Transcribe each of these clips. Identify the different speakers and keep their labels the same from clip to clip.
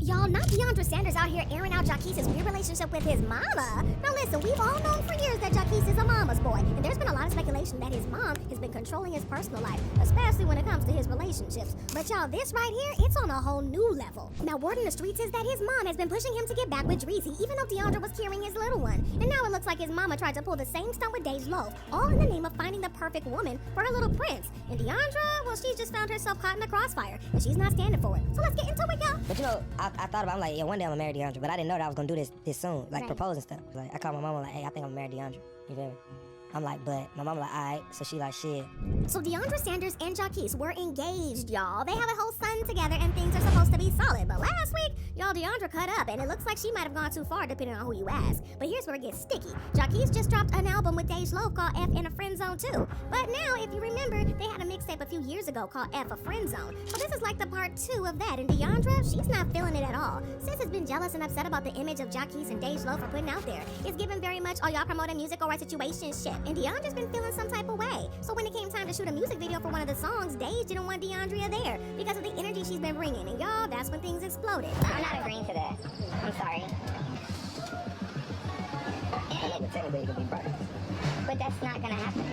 Speaker 1: Y'all, not Deiondra Sanders out here airing out Jacquees' weird relationship with his mama. Now listen, we've all known for years that Jacquees is a mama's boy, and there's been a lot of speculation that his mom has been controlling his personal life, especially when it comes to his relationships. But y'all, this right here, it's on a whole new level. Now, word in the streets is that his mom has been pushing him to get back with Dreezy, even though Deiondra was carrying his little one. And now it looks like his mama tried to pull the same stunt with Deiondra, all in the name of finding the perfect woman for her little prince. And Deiondra, well, she's just found herself caught in the crossfire, and she's not standing for it. So let's get into it, y'all.
Speaker 2: But you know, I thought about, I'm like, yeah, one day I'm gonna marry Deiondra, but I didn't know that I was gonna do this soon, like
Speaker 1: right.
Speaker 2: propose and stuff. Like I called my mama like, hey, I think I'm gonna marry Deiondra. You feel me? I'm like, but my mama like, alright, so she like, shit.
Speaker 1: So Deiondra Sanders and Jacquees were engaged, y'all. They have a whole son together and things are supposed to be solid. But last week, y'all, Deiondra cut up and it looks like she might have gone too far depending on who you ask. But here's where it gets sticky. Jacquees just dropped an album with Deiondra called F in a Friend Zone 2. But now, if you remember, they had a mixtape a few years ago called F a Friend Zone. So this is like the part 2 of that. And Deiondra, she's not feeling it at all. Sis has been jealous and upset about the image of Jacquees and Deiondra for putting out there. It's given very much, oh, y'all promoting music or a situationship. And Deiondra's been feeling some type of way. So when it came time to shoot a music video for one of the songs, Dej didn't want Deiondra there because of the energy she's been bringing. And y'all, that's when things exploded.
Speaker 3: I'm not agreeing to that. I'm sorry. Technically, it could be brothers. But that's not gonna happen.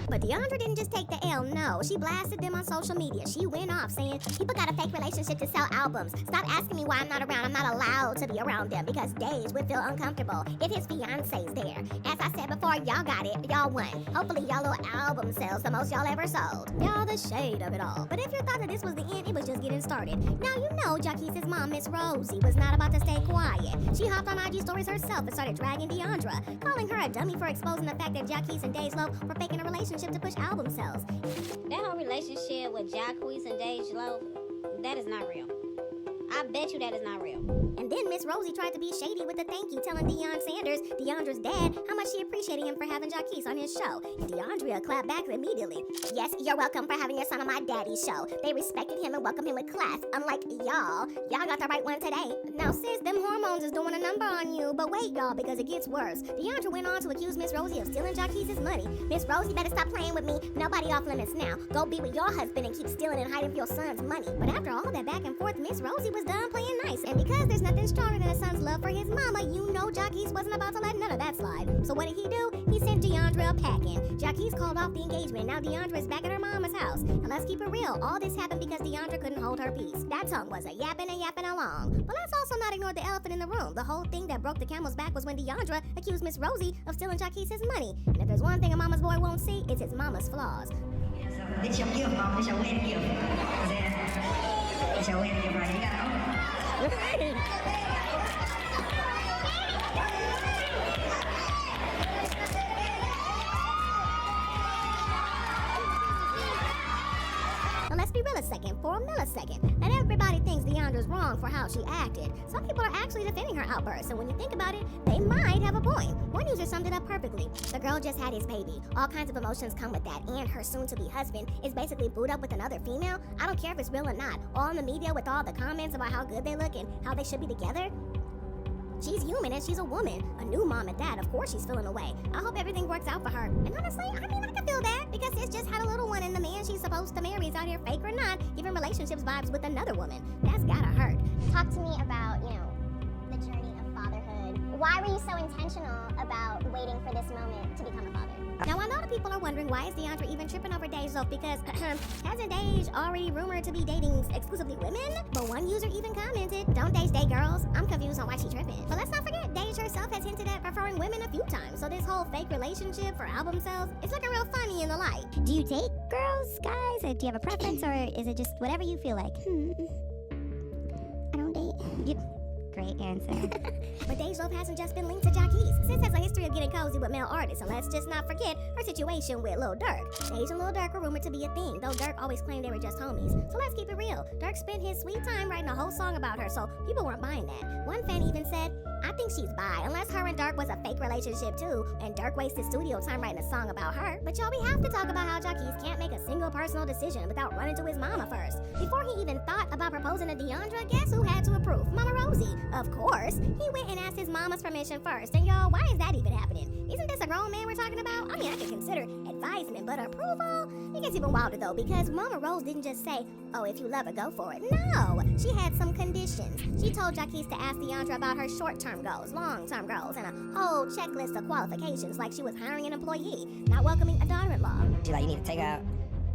Speaker 1: But Deiondra didn't just take the L, no. She blasted them on social media. She went off saying, people got a fake relationship to sell albums. Stop asking me why I'm not around. I'm not allowed to be around them because Dej would feel uncomfortable if his fiance's there. As I said before, y'all got it. Y'all won. Hopefully y'all little album sells the most y'all ever sold. Y'all the shade of it all. But if you thought that this was the end, it was just getting started. Now you know Jacquees' mom, Miss Rosie, was not about to stay quiet. She hopped on IG stories herself and started dragging Deiondra, calling her a dummy for exposing the fact that Jacquees and Dej were faking a relationship to push album sales.
Speaker 4: That whole relationship with Jacquees and Deiondra, that is not real. I bet you that is not real.
Speaker 1: And then Miss Rosie tried to be shady with a thank you, telling Deion Sanders, Deiondra's dad, how much she appreciated him for having Jacquees on his show. And Deiondra clapped back immediately. Yes, you're welcome for having your son on my daddy's show. They respected him and welcomed him with class. Unlike y'all got the right one today. Now sis, them hormones is doing a number on you. But wait y'all, because it gets worse. Deiondra went on to accuse Miss Rosie of stealing Jacquees' money. Miss Rosie better stop playing with me. Nobody off limits now. Go be with your husband and keep stealing and hiding your son's money. But after all that back and forth, Miss Rosie was done playing nice. And because there's nothing stronger than a son's love for his mama, you know Jacquees wasn't about to let none of that slide. So what did he do? He sent Deiondra a packing. Jacquees called off the engagement. Now Deiondra is back at her mama's house. And let's keep it real. All this happened because Deiondra couldn't hold her peace. That tongue was a yapping and yapping along. But let's also not ignore the elephant in the room. The whole thing that broke the camel's back was when Deiondra accused Miss Rosie of stealing Jacquees' money. And if there's one thing a mama's boy won't see, it's his mama's flaws.
Speaker 5: It's your gift, Mom. It's your wedding gift. It's your wedding gift right here. You gotta own it.
Speaker 1: Now let's be real a second, for a millisecond. Not everybody thinks Deiondra's wrong for how she acted. Some people are actually defending her outbursts, and when you think about it, they might have a point. One user summed it up perfectly. The girl just had his baby. All kinds of emotions come with that, and her soon-to-be husband is basically booed up with another female. I don't care if it's real or not. All in the media with all the comments about how good they look and how they should be together. She's human and she's a woman. A new mom at that, of course she's feeling away. I hope everything works out for her. And honestly, I can feel that because it's just had a little one and the man she's supposed to marry is out here fake or not, giving relationships vibes with another woman. That's gotta hurt.
Speaker 3: Talk to me about, the journey of fatherhood. Why were you so intentional about waiting for this moment to become a father?
Speaker 1: Now, I know the people are wondering why is Deiondra even tripping over Dej though, because hasn't Dej already rumored to be dating exclusively women? But one user even commented, don't Dej date girls? I'm confused on why she's tripping. But let's not forget, Dej herself has hinted at preferring women a few times. So this whole fake relationship for album sales, it's looking real funny in the light.
Speaker 6: Do you date girls, guys? Or do you have a preference, or is it just whatever you feel like?
Speaker 3: I don't date.
Speaker 6: Great answer.
Speaker 1: But Dej hasn't just been linked to Jacquees. Sis has a history of getting cozy with male artists, and let's just not forget her situation with Lil Durk. Dej and Lil Durk were rumored to be a thing, though Durk always claimed they were just homies. So let's keep it real. Durk spent his sweet time writing a whole song about her, so people weren't buying that. One fan even said, I think she's bi, unless her and Durk was a fake relationship too, and Durk wasted studio time writing a song about her. But y'all, we have to talk about how Jacquees can't make a single personal decision without running to his mama first. Before he even thought about proposing to Deiondra, guess who had to approve? Mama Rosie. Of course, he went and asked his mama's permission first. And y'all, why is that even happening? Isn't this a grown man we're talking about? I mean, I can consider advisement, but approval? It gets even wilder though, because Mama Rose didn't just say, oh, if you love her, go for it. No, she had some conditions. She told Jacquees to ask Deiondra about her short-term goals, long-term goals, and a whole checklist of qualifications, like she was hiring an employee, not welcoming a daughter-in-law.
Speaker 2: She like, you need to take her out,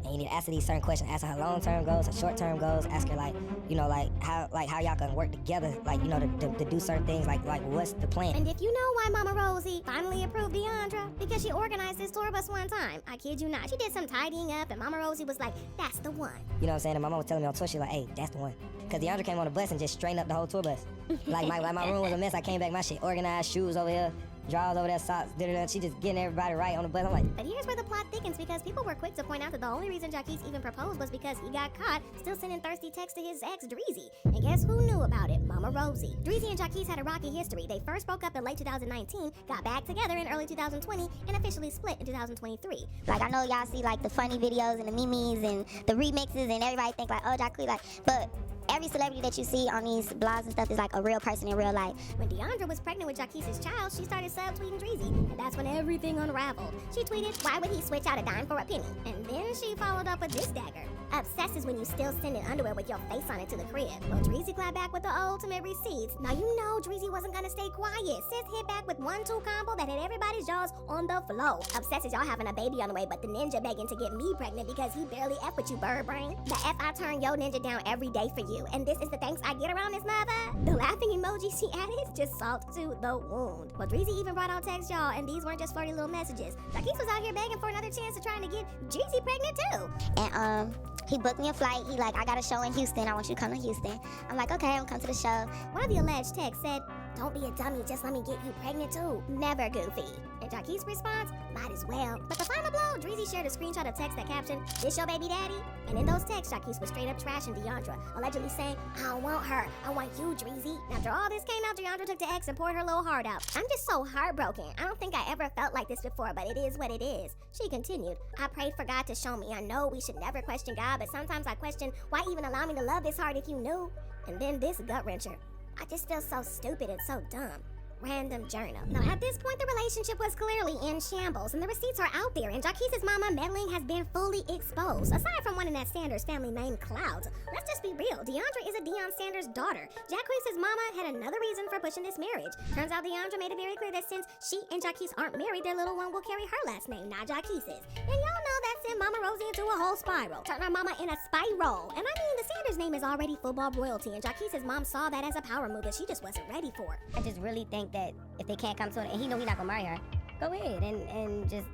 Speaker 2: and you need to ask her these certain questions. Ask her long-term goals, her short-term goals. Ask her like, you know, like how y'all can work together, like, you know, to do certain things. Like what's the plan?
Speaker 1: And if you know why Mama Rosie finally approved Deiondra, because she organized this tour bus one time. I kid you not. She did some tidying up, and Mama Rosie was like, "That's the one."
Speaker 2: You know what I'm saying? And my mom was telling me on Twitter, she like, hey, that's the one. Because Deiondra came on the bus and just straightened up the whole tour bus. like my room was a mess. I came back, my shit organized, shoes over here, drawers over there, socks, She just getting everybody right on the bus. I'm like,
Speaker 1: but here's where the plot thickens, because people were quick to point out that the only reason Jacquees even proposed was because he got caught still sending thirsty texts to his ex, Dreezy. And guess who knew about it? Mama Rosie. Dreezy and Jacquees had a rocky history. They first broke up in late 2019, got back together in early 2020, and officially split in 2023.
Speaker 3: Like, I know y'all see, like, the funny videos and the memes and the remixes, and everybody think, like, oh, Jacquees, like, but every celebrity that you see on these blogs and stuff is like a real person in real life.
Speaker 1: When Deiondra was pregnant with Jacquees' child, she started subtweeting Dreezy, and that's when everything unraveled. She tweeted, "Why would he switch out a dime for a penny?" And then she followed up with this dagger. "Obsessed is when you still sending underwear with your face on it to the crib." Well, Dreezy clapped back with the ultimate receipts. Now you know Dreezy wasn't gonna stay quiet. Sis hit back with 1-2 combo that had everybody's jaws on the floor. Obsessed is y'all having a baby on the way, but the ninja begging to get me pregnant because he barely F with you, bird brain. The F I turn yo ninja down every day for you, and this is the thanks I get around this mother. The laughing emoji she added just salt to the wound. Well, Dreezy even brought out text, y'all, and these weren't just flirty little messages. Jacquees was out here begging for another chance to trying to get Dreezy pregnant too.
Speaker 3: And he booked me a flight. He like, I got a show in Houston. I want you to come to Houston. I'm like, okay, I'm gonna come to the show.
Speaker 1: One of the alleged texts said, "Don't be a dummy, just let me get you pregnant too." Never goofy. And Jacquees' response, "Might as well." But the final blow, Dreezy shared a screenshot of text that captioned, "This your baby daddy?" And in those texts, Jacquees was straight up trashing Deiondra, allegedly saying, "I don't want her, I want you, Dreezy." After all this came out, Deiondra took to X and poured her little heart out. "I'm just so heartbroken. I don't think I ever felt like this before, but it is what it is." She continued, "I prayed for God to show me. I know we should never question God, but sometimes I question, why even allow me to love this hard if you knew?" And then this gut wrencher. "I just feel so stupid and so dumb." Random journal. Now, at this point, the relationship was clearly in shambles, and the receipts are out there, and Jacquees' mama meddling has been fully exposed. Aside from wanting that Sanders family name clout, let's just be real. Deiondra is a Deion Sanders' daughter. Jacquees' mama had another reason for pushing this marriage. Turns out Deiondra made it very clear that since she and Jacquees aren't married, their little one will carry her last name, not Jacquees'. And y'all know that sent Mama Rosie into a whole spiral. Turned her mama in a spiral. And I mean, the Sanders name is already football royalty, and Jacquees' mom saw that as a power move that she just wasn't ready for.
Speaker 6: I just really think that if they can't come to it, and he know he's not gonna marry her, go ahead and just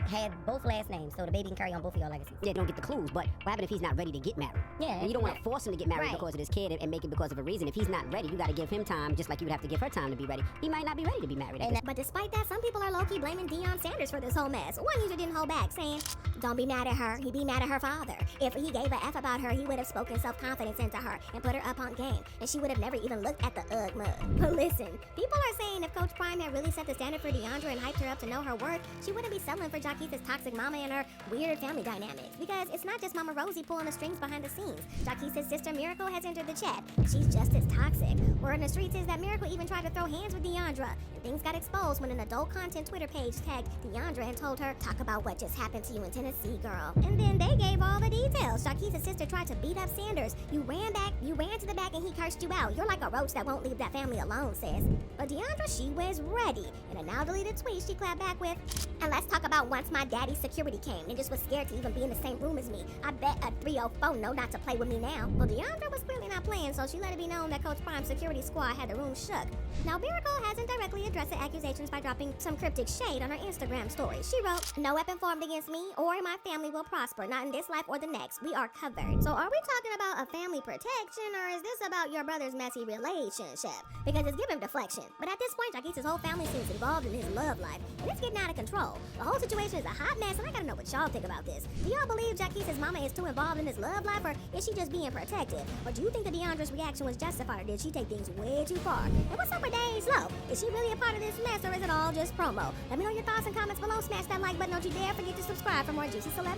Speaker 6: had both last names, so the baby can carry on both of your legacies.
Speaker 7: Yeah, don't get the clues, but what happens if he's not ready to get married?
Speaker 6: Yeah.
Speaker 7: And you don't want to force him to get married
Speaker 6: Right.
Speaker 7: because of this kid and make it because of a reason. If he's not ready, you got to give him time, just like you would have to give her time to be ready. He might not be ready to be married.
Speaker 1: But despite that, some people are low-key blaming Deion Sanders for this whole mess. One user didn't hold back, saying, "Don't be mad at her, he'd be mad at her father. If he gave a F about her, he would have spoken self-confidence into her and put her up on game, and she would have never even looked at the UGG mug." But listen, people are saying if Coach Prime had really set the standard for Deiondra and hyped her up to know her worth, she wouldn't be settling for Jacquees' toxic mama and her weird family dynamics. Because it's not just Mama Rosie pulling the strings behind the scenes. Jacquees' sister Miracle has entered the chat. She's just as toxic. Word in the streets is that Miracle even tried to throw hands with Deiondra, and things got exposed when an adult content Twitter page tagged Deiondra and told her, "Talk about what just happened to you in Tennessee, girl." And then they gave all the details. Jacquees' sister tried to beat up Sanders. You ran to the back and he cursed you out. You're like a roach that won't leave that family alone, sis. But Deiondra, she was ready. In a now deleted tweet, she clapped back with, "And let's talk about once my daddy's security came and just was scared to even be in the same room as me. I bet a 304 know not to play with me now." Well, Deiondra was clearly not playing, so she let it be known that Coach Prime's security squad had the room shook. Now, Miracle hasn't directly addressed the accusations by dropping some cryptic shade on her Instagram story. She wrote, "No weapon formed against me or my family will prosper, not in this life or the next. We are covered." So are we talking about a family protection, or is this about your brother's messy relationship? Because it's giving deflection. But at this point, Jacquees' whole family seems involved in his love life, and it's getting out of control. The whole situation is a hot mess, and I gotta know what y'all think about this. Do y'all believe Jacquees' mama is too involved in his love life, or is she just being protective? Or do you think that Deiondra's reaction was justified, or did she take things way too far? And what's up with Days Low? Is she really a part of this mess, or is it all just promo? Let me know your thoughts and comments below. Smash that like button. Don't you dare forget to subscribe for more juicy celebrity.